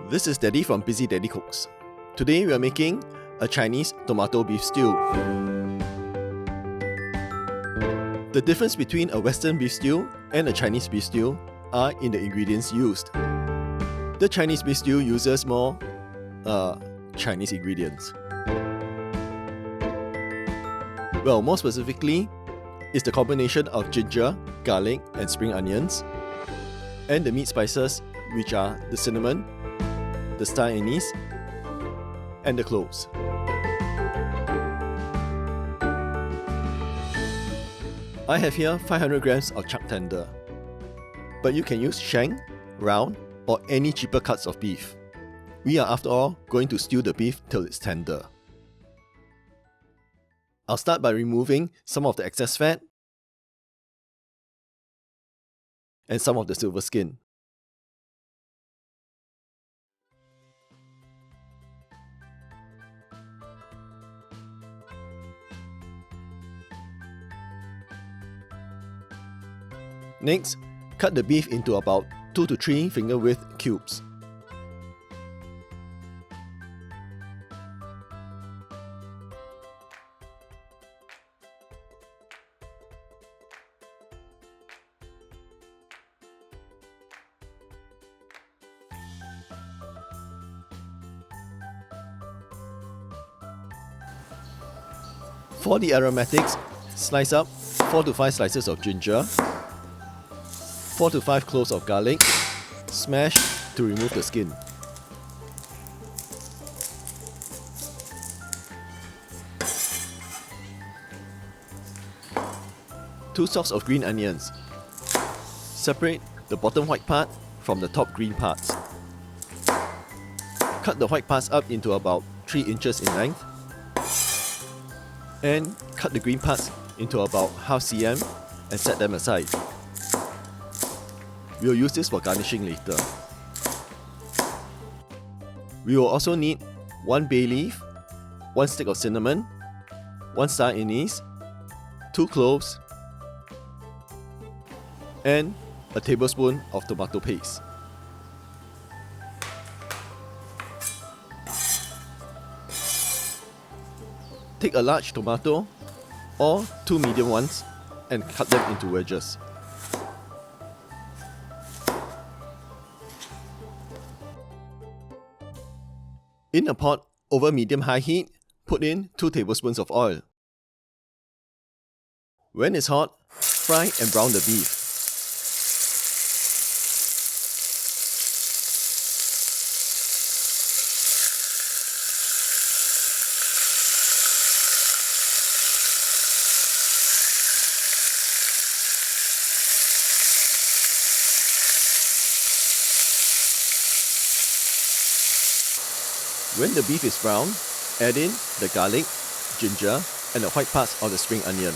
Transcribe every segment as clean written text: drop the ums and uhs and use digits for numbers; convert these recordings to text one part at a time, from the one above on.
This is Daddy from Busy Daddy Cooks. Today we are making a Chinese tomato beef stew. The difference between a Western beef stew and a Chinese beef stew are in the ingredients used. The Chinese beef stew uses more Chinese ingredients. Well, more specifically, it's the combination of ginger, garlic, and spring onions, and the meat spices, which are the cinnamon, the star anise, and the cloves. I have here 500 grams of chuck tender, but you can use shank, round, or any cheaper cuts of beef. We are, after all, going to stew the beef till it's tender. I'll start by removing some of the excess fat and some of the silver skin. Next, cut the beef into about 2 to 3 finger width cubes. For the aromatics, slice up 4 to 5 slices of ginger, 4 to 5 cloves of garlic, smash to remove the skin. Two stalks of green onions. Separate the bottom white part from the top green parts. Cut the white parts up into about 3 inches in length, and cut the green parts into about ½ cm and set them aside. We will use this for garnishing later. We will also need 1 bay leaf, 1 stick of cinnamon, 1 star anise, 2 cloves, and a tablespoon of tomato paste. Take a large tomato or 2 medium ones and cut them into wedges. In a pot over medium-high heat, put in 2 tablespoons of oil. When it's hot, fry and brown the beef. When the beef is brown, add in the garlic, ginger, and the white parts of the spring onion.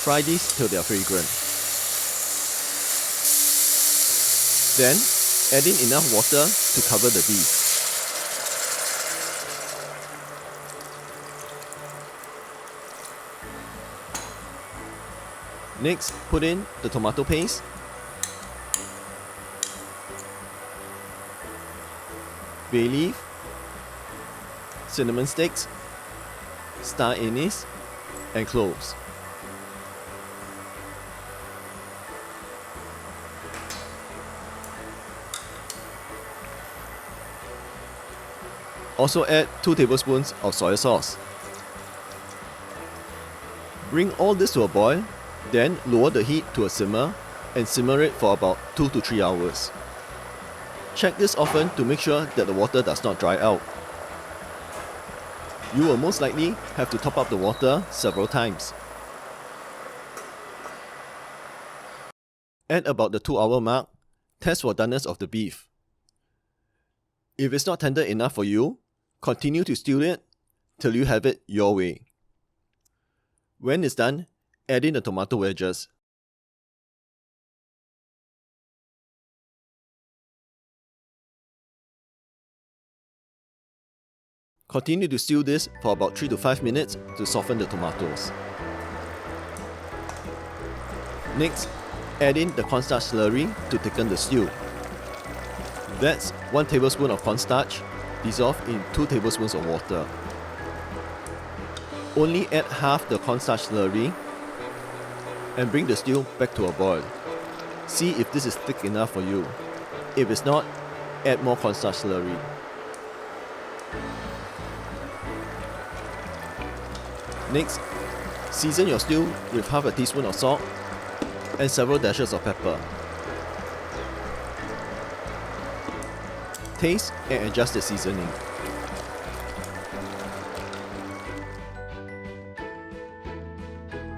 Fry these till they are fragrant. Then, add in enough water to cover the beef. Next, put in the tomato paste, bay leaf, cinnamon sticks, star anise, and cloves. Also add 2 tablespoons of soy sauce. Bring all this to a boil, then lower the heat to a simmer and simmer it for about 2 to 3 hours. Check this often to make sure that the water does not dry out. You will most likely have to top up the water several times. At about the 2-hour mark, test for doneness of the beef. If it's not tender enough for you, continue to stew it till you have it your way. When it's done, add in the tomato wedges. Continue to stew this for about 3 to 5 minutes to soften the tomatoes. Next, Add in the cornstarch slurry to thicken the stew. That's 1 tablespoon of cornstarch dissolved in 2 tablespoons of water. Only add half the cornstarch slurry and bring the stew back to a boil. See if this is thick enough for you. If it's not, add more cornstarch slurry. Next, season your stew with half a teaspoon of salt and several dashes of pepper. Taste and adjust the seasoning.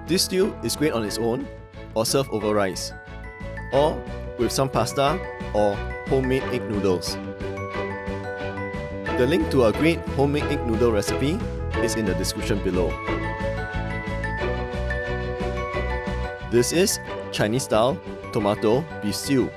This stew is great on its own or served over rice, or with some pasta or homemade egg noodles. The link to a great homemade egg noodle recipe is in the description below. This is Chinese style tomato beef stew.